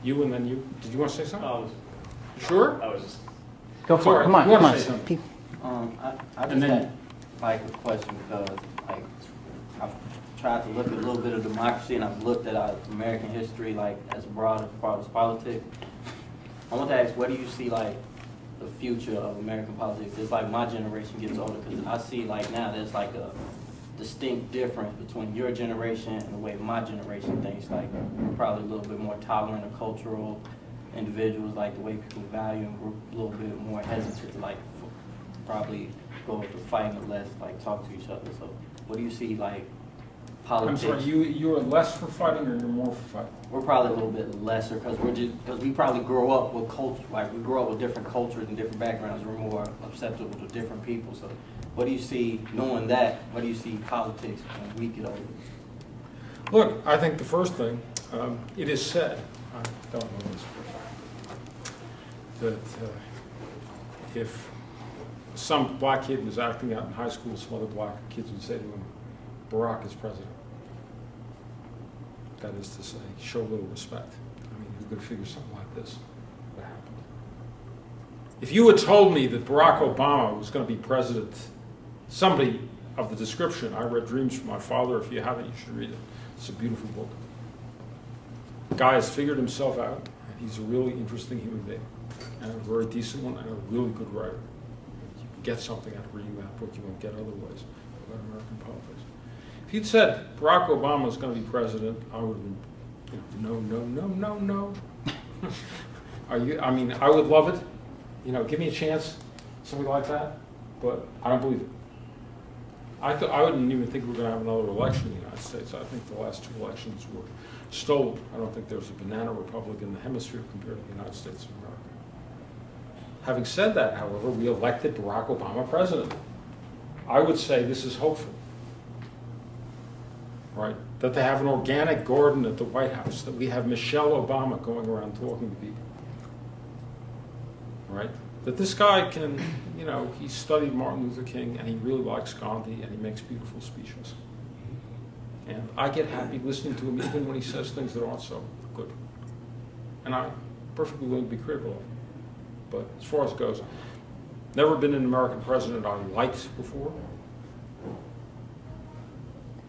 You and then you. Did you want to say something? Sure. I was just. Go for it. Come on, come on. I just had like a question because like I've tried to look at a little bit of democracy and I've looked at American history like as broad as politics. I want to ask, what do you see like the future of American politics? It's like my generation gets older because I see like now there's like a distinct difference between your generation and the way my generation thinks. Like we're probably a little bit more tolerant of cultural individuals, like the way people value, and we're a little bit more hesitant to like probably go to fight and less like talk to each other. So what do you see like politics? I'm sorry, you're less for fighting or you're more for fighting? We're probably a little bit lesser because we probably grow up with culture, like we grow up with different cultures and different backgrounds. We're more acceptable to different people. So what do you see, knowing that, what do you see politics when we get older? Look, I think the first thing, it is said, I don't know this for a fact, that if some black kid was acting out in high school, some other black kids would say to him, Barack is president. That is to say, show a little respect. I mean, you're going to figure something like this would happen. If you had told me that Barack Obama was going to be president, somebody of the description, I read Dreams from My Father. If you haven't, you should read it. It's a beautiful book. The guy has figured himself out, and he's a really interesting human being, and a very decent one, and a really good writer. You can get something out of reading that book you won't get otherwise about American politics. If you'd said Barack Obama is going to be president, I would have been, no. Are you? I mean, I would love it. You know, give me a chance, something like that. But I don't believe it. I wouldn't even think we're going to have another election in the United States. I think the last two elections were stolen. I don't think there's a banana republic in the hemisphere compared to the United States of America. Having said that, however, we elected Barack Obama president. I would say this is hopeful. Right? That they have an organic garden at the White House, that we have Michelle Obama going around talking to people. Right? That this guy can, you know, he studied Martin Luther King and he really likes Gandhi and he makes beautiful speeches. And I get happy listening to him even when he says things that aren't so good. And I'm perfectly willing to be critical of him. But as far as it goes, never been an American president I liked before.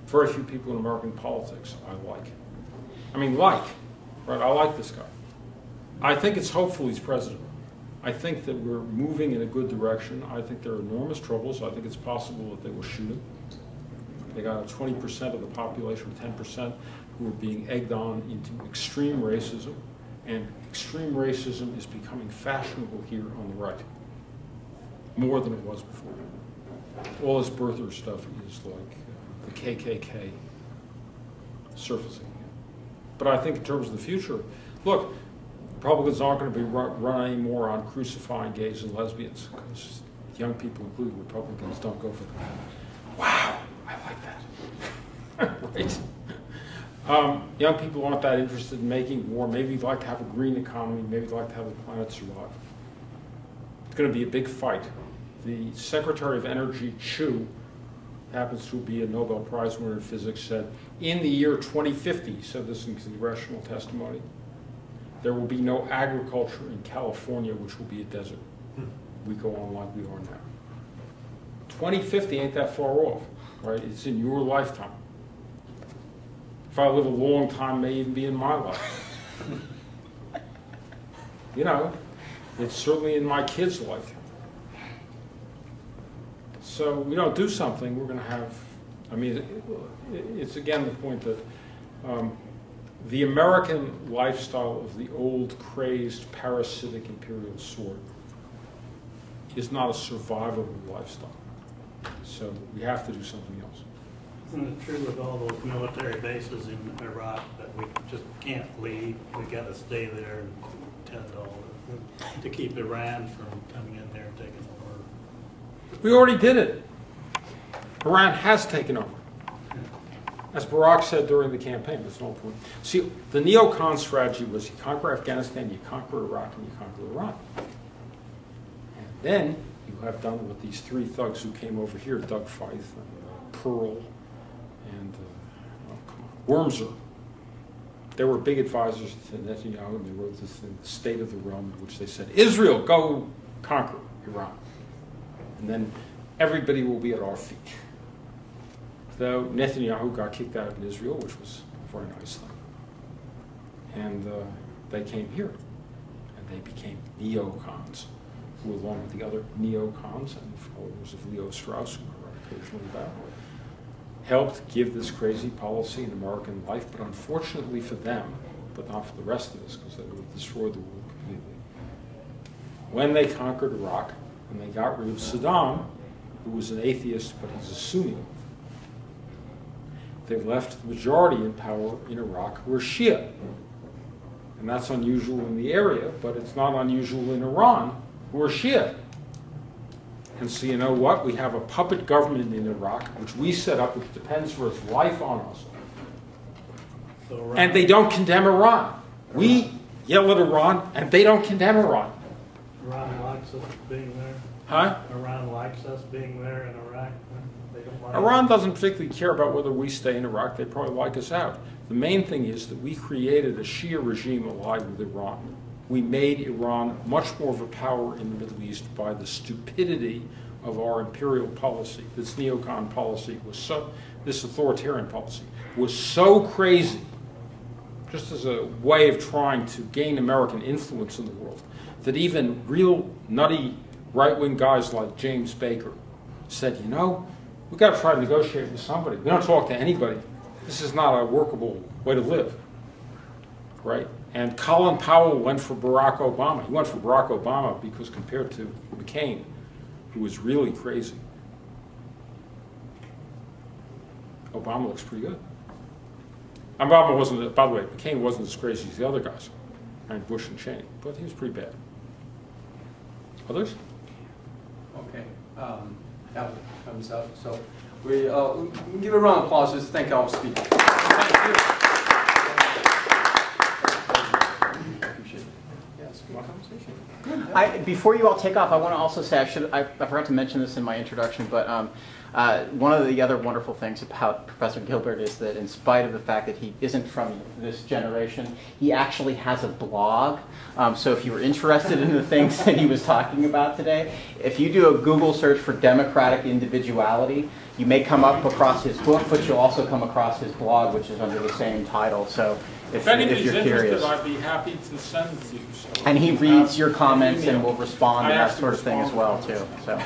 Very few people in American politics I like. I mean, right? I like this guy. I think it's hopeful he's president. I think that we're moving in a good direction. I think there are enormous troubles. I think it's possible that they will shoot him. They got 20% of the population, 10%, who are being egged on into extreme racism. And extreme racism is becoming fashionable here on the right, more than it was before. All this birther stuff is like the KKK surfacing. But I think in terms of the future, look, Republicans aren't going to be run anymore on crucifying gays and lesbians because young people, including Republicans, don't go for that. Wow, I like that. Right? Young people aren't that interested in making war. Maybe they'd like to have a green economy. Maybe they'd like to have the planet survive. It's going to be a big fight. The Secretary of Energy, Chu, happens to be a Nobel Prize winner in physics, said, in the year 2050, said this in congressional testimony, there will be no agriculture in California, which will be a desert. We go on like we are now. 2050 ain't that far off, right? It's in your lifetime. If I live a long time, may even be in my life. You know, it's certainly in my kids' lifetime. So we don't do something, we're going to have, I mean, it's again the point that the American lifestyle of the old, crazed, parasitic imperial sort is not a survivable lifestyle. So we have to do something else. Isn't it true with all those military bases in Iraq that we just can't leave? We got to stay there and tend to keep Iran from coming in there and taking over. We already did it. Iran has taken over. As Barack said during the campaign, that's no point. See, the neocon strategy was you conquer Afghanistan, you conquer Iraq, and you conquer Iran. And then you have done what these three thugs who came over here, Doug Feith, and Pearl, and Wormser, they were big advisors to Netanyahu, and they wrote this thing, The State of the Realm, in which they said, Israel, go conquer Iran. And then everybody will be at our feet. Though Netanyahu got kicked out of Israel, which was a very nice thing. And they came here, and they became neocons, who, along with the other neocons and followers of Leo Strauss, who I write occasionally about, helped give this crazy policy in American life, but unfortunately for them, but not for the rest of us, because they would have destroyed the world completely. When they conquered Iraq, and they got rid of Saddam, who was an atheist, but he's a Sunni, they left the majority in power in Iraq who were Shia. And that's unusual in the area, but it's not unusual in Iran, who are Shia. And so you know what? We have a puppet government in Iraq, which we set up, which depends for its life on us. So And they don't condemn Iran. We yell at Iran, and they don't condemn Iran. Iran likes us being there. Huh? Iran likes us being there in Iraq. They don't like Iran doesn't particularly care about whether we stay in Iraq. They probably like us out. The main thing is that we created a Shia regime allied with Iran. We made Iran much more of a power in the Middle East by the stupidity of our imperial policy. This neocon policy was so, this authoritarian policy was so crazy, just as a way of trying to gain American influence in the world, that even real nutty right-wing guys like James Baker said, you know, we've got to try to negotiate with somebody. We don't talk to anybody. This is not a workable way to live, right? And Colin Powell went for Barack Obama. He went for Barack Obama because compared to McCain, who was really crazy, Obama looks pretty good. Obama wasn't, by the way, McCain wasn't as crazy as the other guys, and Bush and Cheney, but he was pretty bad. Others? Okay, that comes up. So we give a round of applause just to thank our speaker. Thank you. Appreciate it. Yes, good conversation. Before you all take off, I want to also say, I forgot to mention this in my introduction, but one of the other wonderful things about Professor Gilbert is that in spite of the fact that he isn't from this generation, he actually has a blog. So if you were interested in the things that he was talking about today, if you do a Google search for democratic individuality, you may come up across his book, but you'll also come across his blog, which is under the same title. So if anybody's you're curious. interested, I'd be happy to send it to you. So And he reads your comments and will respond I and that actually sort of thing as well, respond too. to So.